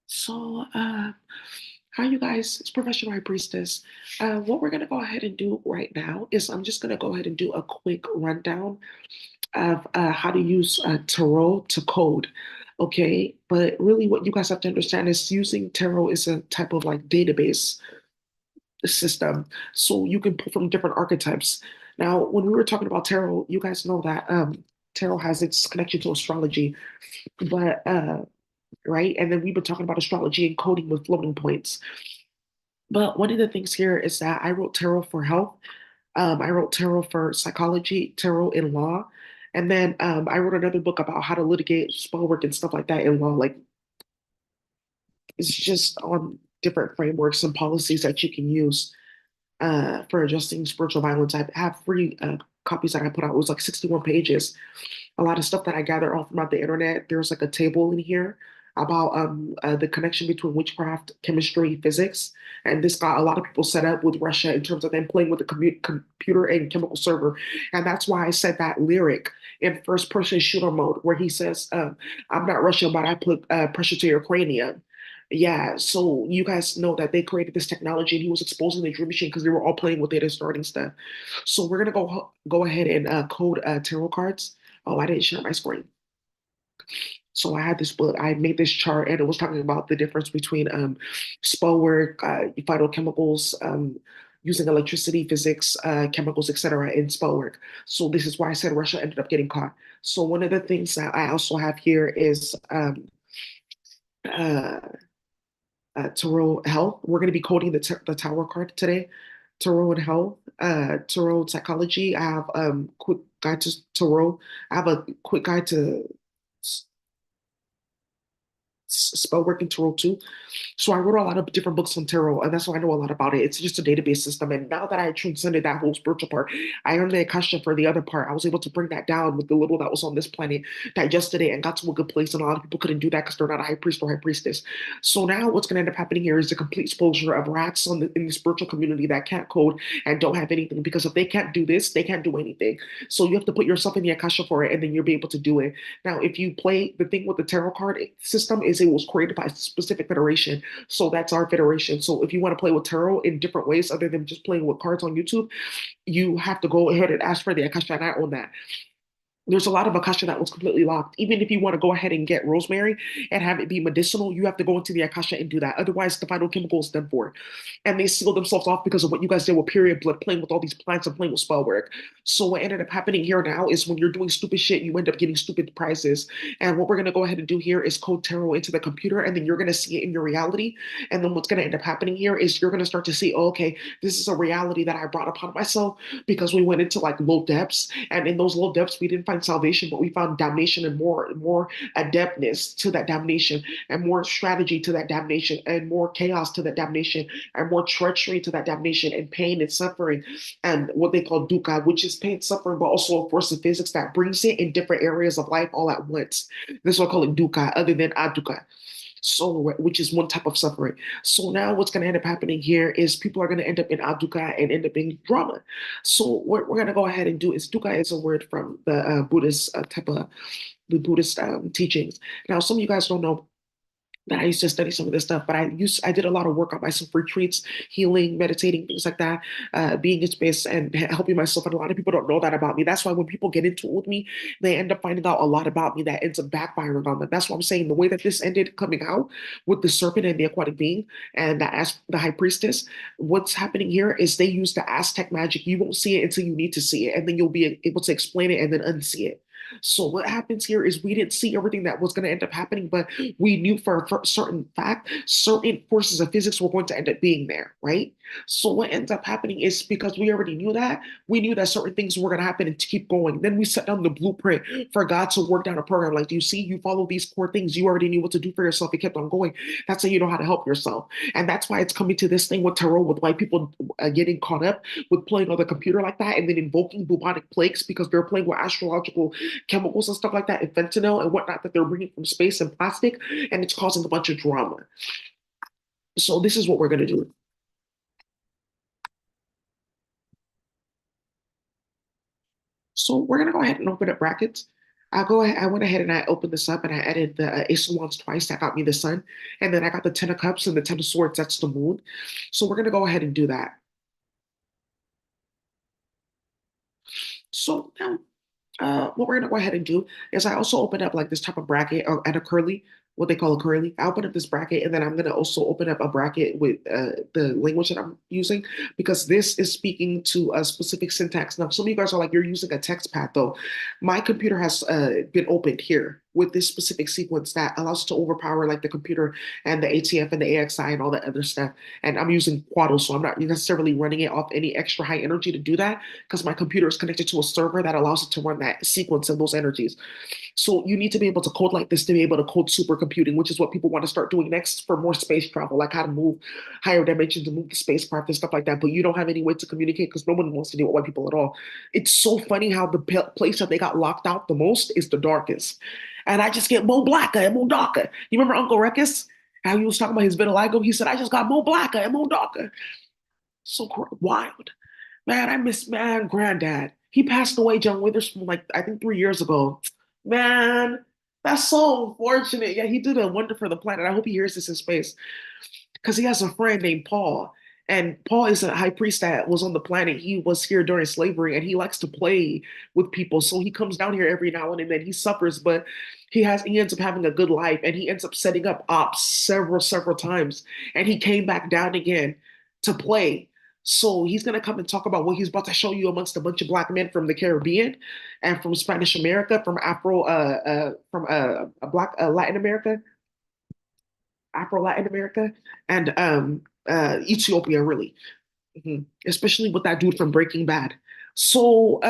So, how you guys, it's Professional High Priestess. What we're going to go ahead and do right now is I'm just going to go ahead and do a quick rundown of how to use Tarot to code. Okay. But really, what you guys have to understand is using Tarot is a type of like database system. So you can pull from different archetypes. Now, when we were talking about Tarot, you guys know that Tarot has its connection to astrology, but right? And then we've been talking about astrology and coding with floating points. But one of the things here is that I wrote tarot for health. I wrote tarot for psychology, tarot in law. And then I wrote another book about how to litigate spell work and stuff like that in law. Like it's just on different frameworks and policies that you can use for adjusting spiritual violence. I have free copies that I put out. It was like 61 pages. A lot of stuff that I gathered all throughout the internet. There's like a table in here about the connection between witchcraft, chemistry, physics, and this got a lot of people set up with Russia in terms of them playing with the computer and chemical server, and that's why I said that lyric in first person shooter mode where he says, "I'm not Russian, but I put pressure to your cranium." Yeah, so you guys know that they created this technology and he was exposing the dream machine because they were all playing with it and starting stuff. So we're gonna go ahead and code tarot cards. Oh, I didn't share my screen. So I had this book, I made this chart and it was talking about the difference between spell work, phytochemicals, using electricity, physics, chemicals, etc. in spell work. So this is why I said Russia ended up getting caught. So one of the things that I also have here is uh, Tarot Health. We're going to be coding the Tower card today. Tarot and Health, Tarot Psychology. I have quick guide to Tarot. I have a quick guide to spell working tarot too. So I wrote a lot of different books on tarot, and that's why I know a lot about it. It's just a database system. And now that I transcended that whole spiritual part, I earned the Akasha for the other part. I was able to bring that down with the little that was on this planet, digested it, and got to a good place. And a lot of people couldn't do that because they're not a high priest or high priestess. So now what's going to end up happening here is the complete exposure of rats in the spiritual community that can't code and don't have anything. Because if they can't do this, they can't do anything. So you have to put yourself in the Akasha for it, and then you'll be able to do it. Now, if you play the thing with the tarot card system, is it was created by a specific federation. So that's our federation. So if you want to play with tarot in different ways other than just playing with cards on YouTube, you have to go ahead and ask for the Akasha, and I own that. There's a lot of Akasha that was completely locked. Even if you want to go ahead and get rosemary and have it be medicinal, you have to go into the Akasha and do that. Otherwise, the final chemical is done for. And they seal themselves off because of what you guys did with period blood, playing with all these plants and playing with spell work. So what ended up happening here now is when you're doing stupid shit, you end up getting stupid prizes. And what we're gonna go ahead and do here is code tarot into the computer, and then you're gonna see it in your reality. And then what's gonna end up happening here is you're gonna start to see, oh, okay, this is a reality that I brought upon myself because we went into like low depths, and in those low depths we didn't find salvation, but we found damnation and more adeptness to that damnation, and more strategy to that damnation, and more chaos to that damnation, and more treachery to that damnation, and pain and suffering, and what they call dukkha, which is pain, suffering, but also a force of physics that brings it in different areas of life all at once. This is what I call it dukkha, other than adukkha. So, which is one type of suffering. So now what's going to end up happening here is people are going to end up in adukkha and end up in drama. So what we're going to go ahead and do is dukkha is a word from the Buddhist type of the Buddhist teachings. Now, some of you guys don't know that I used to study some of this stuff, but I did a lot of work on myself, retreats, healing, meditating, things like that, being in space and helping myself. And a lot of people don't know that about me. That's why when people get into it with me, they end up finding out a lot about me that ends up backfiring on them. That's why I'm saying the way that this ended coming out with the serpent and the aquatic being and the high priestess. What's happening here is they use the Aztec magic. You won't see it until you need to see it, and then you'll be able to explain it and then unsee it. So what happens here is we didn't see everything that was going to end up happening, but we knew for a certain fact, certain forces of physics were going to end up being there, right? So what ends up happening is because we already knew that, we knew that certain things were going to happen and to keep going. Then we set down the blueprint for God to work down a program. Like, do you see? You follow these core things. You already knew what to do for yourself. You kept on going. That's how you know how to help yourself. And that's why it's coming to this thing with tarot, with why people getting caught up with playing on the computer like that and then invoking bubonic plagues because they're playing with astrological chemicals and stuff like that, and fentanyl and whatnot that they're bringing from space and plastic, and it's causing a bunch of drama. So this is what we're gonna do. So we're gonna go ahead and open up brackets. I went ahead and I opened this up and I added the Ace of Wands twice. That got me the sun. And then I got the Ten of Cups and the Ten of Swords. That's the moon. So we're going to go ahead and do that. So now what we're gonna go ahead and do is I also open up like this type of bracket or and a curly, what they call a curly. I open up this bracket and then I'm gonna also open up a bracket with the language that I'm using because this is speaking to a specific syntax. Now, some of you guys are like, you're using a text pad though. My computer has been opened here with this specific sequence that allows us to overpower like the computer and the ATF and the AXI and all that other stuff. And I'm using Quadro, so I'm not necessarily running it off any extra high energy to do that because my computer is connected to a server that allows it to run that sequence of those energies. So you need to be able to code like this to be able to code supercomputing, which is what people want to start doing next for more space travel, like how to move higher dimensions and move the spacecraft and stuff like that. But you don't have any way to communicate because no one wants to deal with white people at all. It's so funny how the place that they got locked out the most is the darkest. And I just get Mo Blacka and Mo Daka. You remember Uncle Ruckus? How he was talking about his vitiligo? He said, I just got Mo Blacka and Mo Daka. So wild. Man, I miss man, granddad. He passed away, John Witherspoon, like I think 3 years ago. Man, that's so unfortunate. Yeah, he did a wonder for the planet. I hope he hears this in space because he has a friend named Paul. And Paul is a high priest that was on the planet. He was here during slavery and he likes to play with people. So he comes down here every now and then. He suffers, but he ends up having a good life and he ends up setting up ops several times. And he came back down again to play. So he's gonna come and talk about what he's about to show you amongst a bunch of black men from the Caribbean and from Spanish America, from from Black Latin America, Afro Latin America, and Ethiopia, really. Especially with that dude from Breaking Bad. So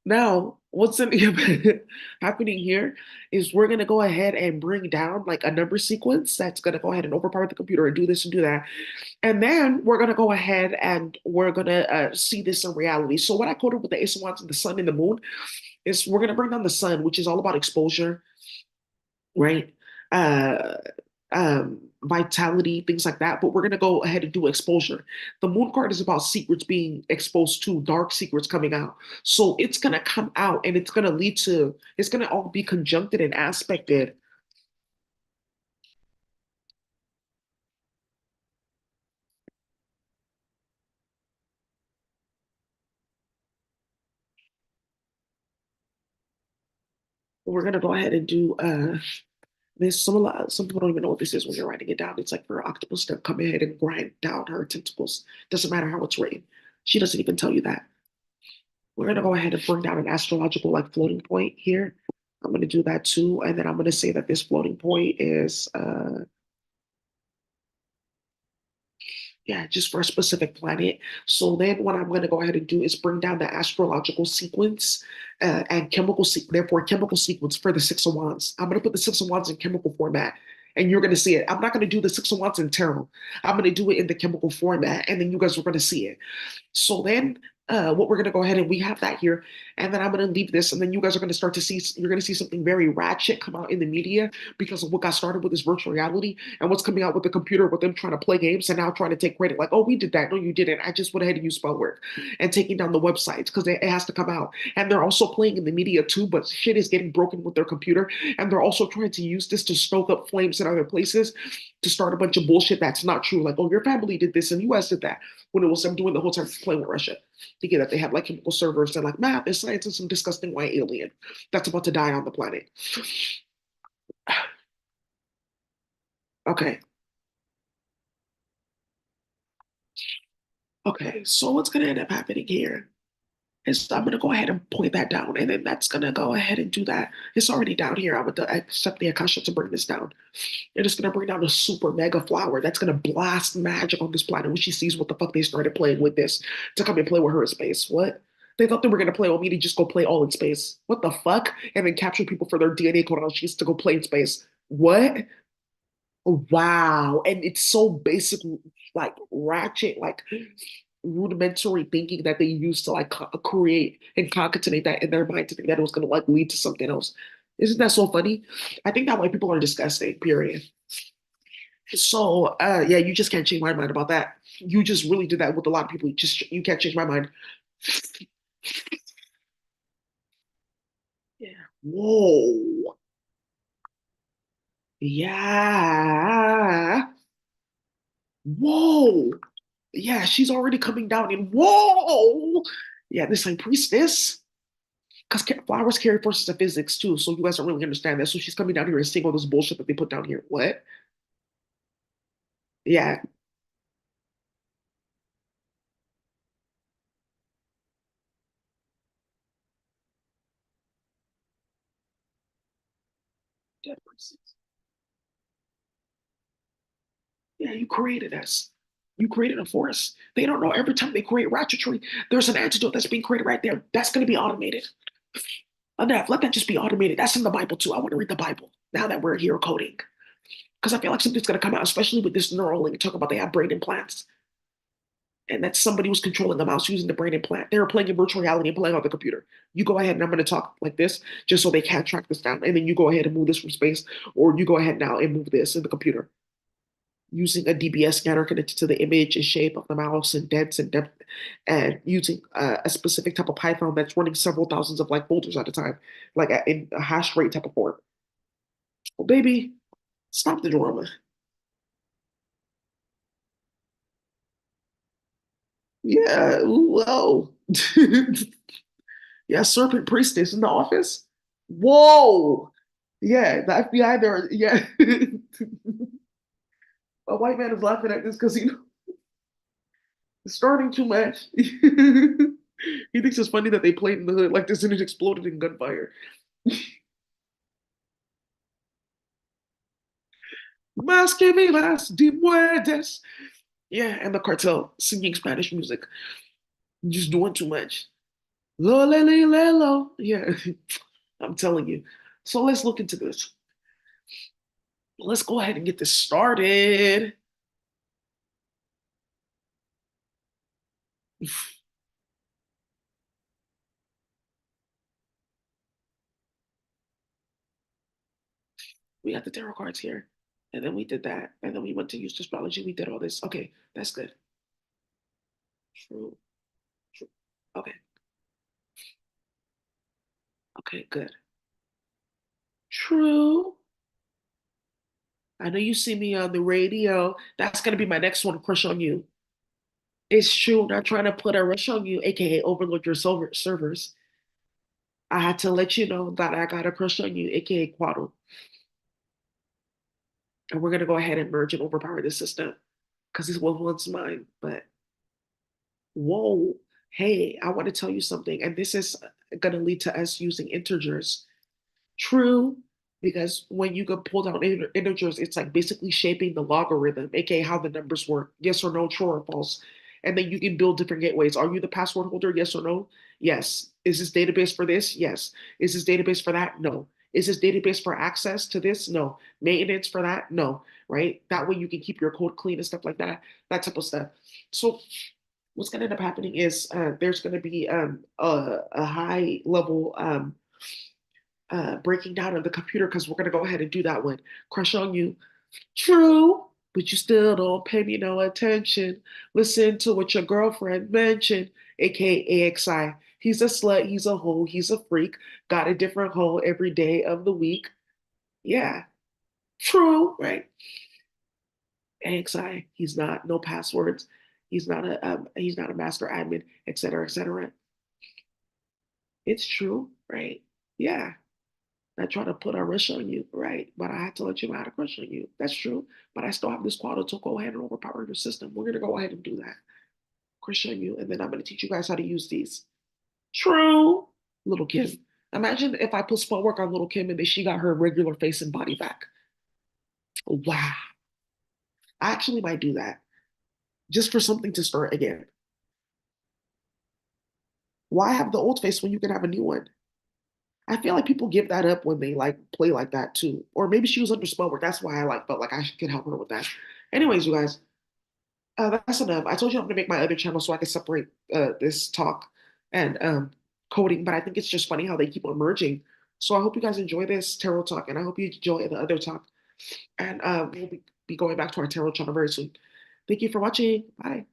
now what's happening here is we're gonna go ahead and bring down like a number sequence that's gonna go ahead and overpower the computer and do this and do that. And then we're gonna go ahead and we're gonna see this in reality. So what I coded with the Ace of Wands and the Sun and the Moon is we're gonna bring down the Sun, which is all about exposure, right? Uh, Vitality, things like that. But we're gonna go ahead and do exposure. The moon card is about secrets being exposed to, dark secrets coming out. So it's gonna come out and it's gonna lead to, it's gonna all be conjuncted and aspected. We're gonna go ahead and do this. Some people don't even know what this is when you're writing it down. It's like for an octopus to come ahead and grind down her tentacles. Doesn't matter how it's written. She doesn't even tell you that. We're gonna go ahead and bring down an astrological like floating point here. I'm gonna do that too, and then I'm gonna say that this floating point is yeah, just for a specific planet. So then what I'm going to go ahead and do is bring down the astrological sequence and therefore chemical sequence for the Six of Wands. I'm going to put the Six of Wands in chemical format. And you're going to see it. I'm not going to do the Six of Wands in tarot. I'm going to do it in the chemical format, and then you guys are going to see it. So then what we're going to go ahead and we have that here. And then I'm going to leave this. And then you guys are going to start to see, you're going to see something very ratchet come out in the media because of what got started with this virtual reality and what's coming out with the computer with them trying to play games and now trying to take credit like, oh, we did that. No, you didn't. I just went ahead and used spell work and taking down the websites because it has to come out. And they're also playing in the media too, but shit is getting broken with their computer. And they're also trying to use this to stoke up flames in other places to start a bunch of bullshit that's not true. Like, oh, your family did this and the US did that when it was them doing the whole time playing with Russia, thinking that they have like chemical servers and like math and science and some disgusting white alien that's about to die on the planet. Okay. Okay. So what's gonna end up happening here is I'm gonna go ahead and point that down, and then that's gonna go ahead and do that. It's already down here. I'm gonna accept the Akasha to bring this down. And it's gonna bring down a super mega flower that's gonna blast magic on this planet when she sees what the fuck they started playing with this to come and play with her in space. What? They thought they were gonna play on me to just go play all in space. What the fuck? And then capture people for their DNA code sheets to go play in space. What? Wow. And it's so basic, like ratchet, like rudimentary thinking that they used to like create and concatenate that in their mind to think that it was going to like lead to something else. Isn't that so funny? I think that white people are disgusting, period. So yeah, you just can't change my mind about that. You just really did that with a lot of people. You can't change my mind. Yeah. Whoa. Yeah. Whoa. Yeah, she's already coming down in whoa. Yeah, this like priestess. Because flowers carry forces of physics too, so you guys don't really understand that. So she's coming down here and seeing all this bullshit that they put down here. What? Yeah. Dead priestess. Yeah, you created us. You created a force. They don't know every time they create ratchetry, there's an antidote that's being created right there. That's going to be automated. Enough. Let that just be automated. That's in the Bible too. I want to read the Bible now that we're here coding. Because I feel like something's going to come out, especially with this Neuralink. Talk about they have brain implants. And that somebody was controlling the mouse using the brain implant. They were playing in virtual reality and playing on the computer. You go ahead and I'm going to talk like this just so they can't track this down. And then you go ahead and move this from space, or you go ahead now and move this in the computer using a DBS scanner connected to the image and shape of the mouse and depth and depth, and using a specific type of Python that's running several thousands of like folders at a time, like in a hash rate type of form. Well, baby, stop the drama. Yeah, whoa. Yeah, Serpent Priestess in the office. Whoa. Yeah, the FBI there. Yeah. A white man is laughing at this because it's starting too much. He thinks it's funny that they played in the hood like this and it exploded in gunfire. Más que vivas, de muertes. Yeah, and the cartel singing Spanish music. Just doing too much. Lo, le, le, le, lo. Yeah, I'm telling you. So let's look into this. Let's go ahead and get this started. We got the tarot cards here. And then we did that. And then we went to use astrology. We did all this. Okay, that's good. True. True. Okay. Okay, good. True. I know you see me on the radio. That's gonna be my next one, crush on you. It's true. Not trying to put a rush on you, aka overload your servers. I had to let you know that I got a crush on you, aka Quaddle. And we're gonna go ahead and merge and overpower this system. Because this was once mine. But whoa, hey, I want to tell you something. And this is gonna lead to us using integers. True, because when you can pull down integers, it's like basically shaping the logarithm, aka how the numbers work. Yes or no, true or false. And then you can build different gateways. Are you the password holder? Yes or no? Yes. Is this database for this? Yes. Is this database for that? No. Is this database for access to this? No. Maintenance for that? No. Right? That way you can keep your code clean and stuff like that. That type of stuff. So what's going to end up happening is there's going to be a high level breaking down of the computer because we're gonna go ahead and do that one. Crush on you. True, but you still don't pay me no attention. Listen to what your girlfriend mentioned, aka AXI. He's a slut, he's a hoe, he's a freak. Got a different hoe every day of the week. Yeah, true, right? AXI. He's not no passwords. He's not a master admin, etc., etc. It's true, right? Yeah. I try to put a rush on you, right? But I had to let you know how to crush on you. That's true. But I still have this quality to go ahead and overpower your system. We're gonna go ahead and do that. Crush on you, and then I'm gonna teach you guys how to use these. True. Little Kim. Imagine if I put spell work on Little Kim and then she got her regular face and body back. Wow. I actually might do that just for something to start again. Why have the old face when you can have a new one? I feel like people give that up when they like play like that too. Or maybe she was under spell work. That's why I like felt like I could help her with that. Anyways, you guys, that's enough. I told you I'm gonna make my other channel so I can separate this talk and coding, but I think it's just funny how they keep on merging. So I hope you guys enjoy this tarot talk, and I hope you enjoy the other talk. And we'll be going back to our tarot channel very soon. Thank you for watching. Bye.